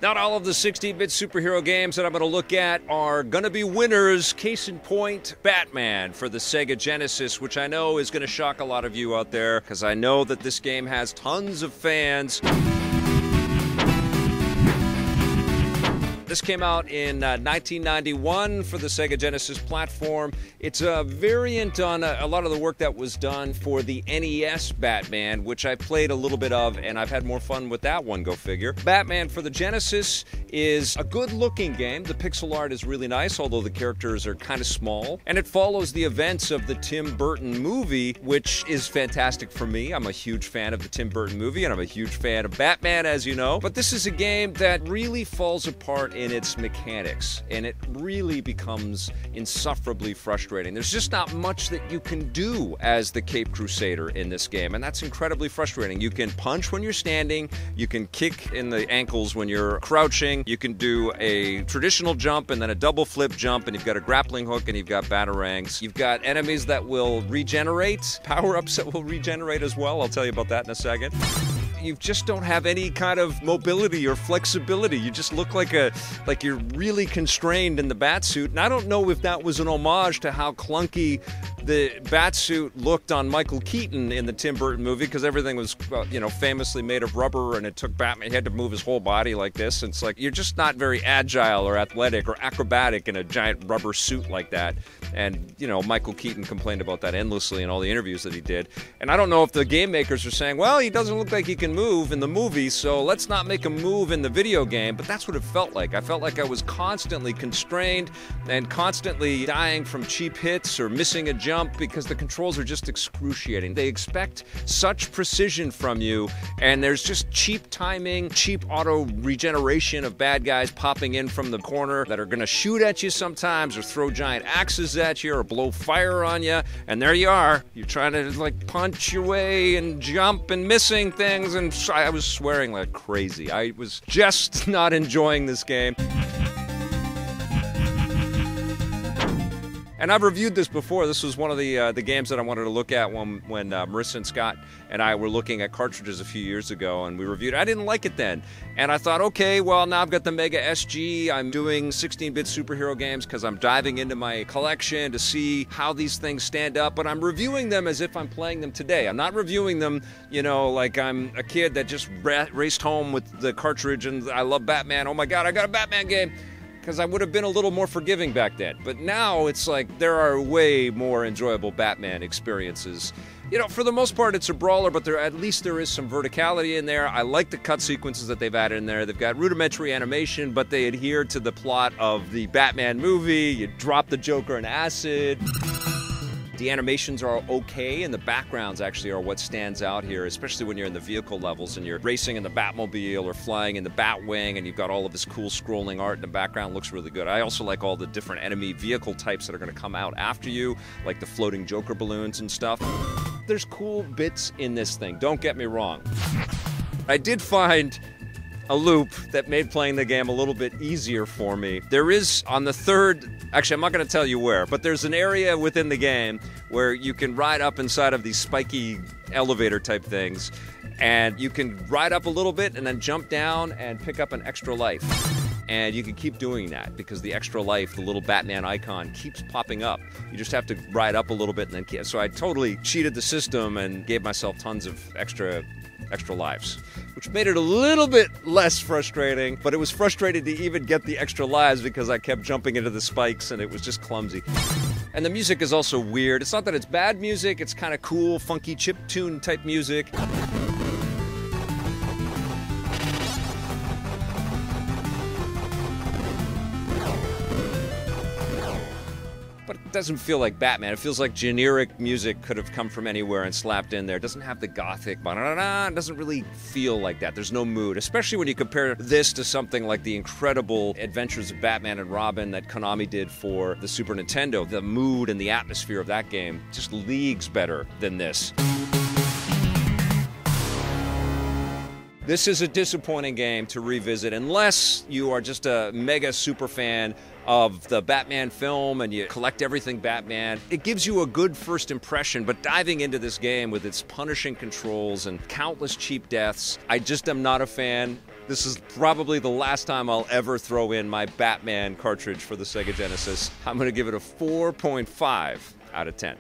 Not all of the 16-bit superhero games that I'm going to look at are going to be winners. Case in point, Batman for the Sega Genesis, which I know is going to shock a lot of you out there, because I know that this game has tons of fans. This came out in 1991 for the Sega Genesis platform. It's a variant on a lot of the work that was done for the NES Batman, which I played a little bit of, and I've had more fun with that one, go figure. Batman for the Genesis is a good-looking game. The pixel art is really nice, although the characters are kind of small. And it follows the events of the Tim Burton movie, which is fantastic for me. I'm a huge fan of the Tim Burton movie, and I'm a huge fan of Batman, as you know. But this is a game that really falls apart in its mechanics, and it really becomes insufferably frustrating. There's just not much that you can do as the Cape Crusader in this game, and that's incredibly frustrating. You can punch when you're standing, you can kick in the ankles when you're crouching, you can do a traditional jump and then a double flip jump, and you've got a grappling hook and you've got batarangs. You've got enemies that will regenerate, power-ups that will regenerate as well. I'll tell you about that in a second. You just don't have any kind of mobility or flexibility. You just look like you're really constrained in the Batsuit. And I don't know if that was an homage to how clunky the Batsuit looked on Michael Keaton in the Tim Burton movie, because everything was, famously made of rubber, and it took Batman, he had to move his whole body like this. And it's like, you're just not very agile or athletic or acrobatic in a giant rubber suit like that. And, Michael Keaton complained about that endlessly in all the interviews that he did. And I don't know if the game makers are saying, well, he doesn't look like he can move in the movie, so let's not make him move in the video game. But that's what it felt like. I felt like I was constantly constrained and constantly dying from cheap hits or missing a jump, because the controls are just excruciating. They expect such precision from you, and there's just cheap timing, cheap auto regeneration of bad guys popping in from the corner that are going to shoot at you sometimes, or throw giant axes at you, or blow fire on you, and there you are. You're trying to punch your way and jump and missing things, and I was swearing like crazy. I was just not enjoying this game. And I've reviewed this before. This was one of the games that I wanted to look at when Marissa and Scott and I were looking at cartridges a few years ago, and we reviewed it. I didn't like it then. And I thought, okay, well, now I've got the Mega SG. I'm doing 16-bit superhero games because I'm diving into my collection to see how these things stand up, but I'm reviewing them as if I'm playing them today. I'm not reviewing them, like I'm a kid that just raced home with the cartridge and I love Batman. Oh my God, I got a Batman game. Because I would have been a little more forgiving back then. But now it's like there are way more enjoyable Batman experiences. For the most part, it's a brawler, but at least there is some verticality in there. I like the cut sequences that they've added in there. They've got rudimentary animation, but they adhere to the plot of the Batman movie. You drop the Joker in acid. The animations are okay, and the backgrounds actually are what stands out here, especially when you're in the vehicle levels and you're racing in the Batmobile or flying in the Batwing, and you've got all of this cool scrolling art in the background. Looks really good. I also like all the different enemy vehicle types that are going to come out after you, like the floating Joker balloons and stuff. There's cool bits in this thing, don't get me wrong. I did find a loop that made playing the game a little bit easier for me. There is, on the third, actually I'm not going to tell you where, but there's an area within the game where you can ride up inside of these spiky elevator type things, and you can ride up a little bit and then jump down and pick up an extra life. And you can keep doing that because the extra life, the little Batman icon, keeps popping up. You just have to ride up a little bit and then... So I totally cheated the system and gave myself tons of extra lives, which made it a little bit less frustrating, but it was frustrating to even get the extra lives because I kept jumping into the spikes and it was just clumsy. And the music is also weird. It's not that it's bad music, it's kind of cool, funky chiptune type music. But it doesn't feel like Batman. It feels like generic music could have come from anywhere and slapped in there. It doesn't have the gothic ba-da-da-da. It doesn't really feel like that. There's no mood, especially when you compare this to something like the incredible Adventures of Batman and Robin that Konami did for the Super Nintendo. The mood and the atmosphere of that game just leagues better than this. This is a disappointing game to revisit unless you are just a mega super fan of the Batman film and you collect everything Batman. It gives you a good first impression, but diving into this game with its punishing controls and countless cheap deaths, I just am not a fan. This is probably the last time I'll ever throw in my Batman cartridge for the Sega Genesis. I'm going to give it a 4.5 out of 10.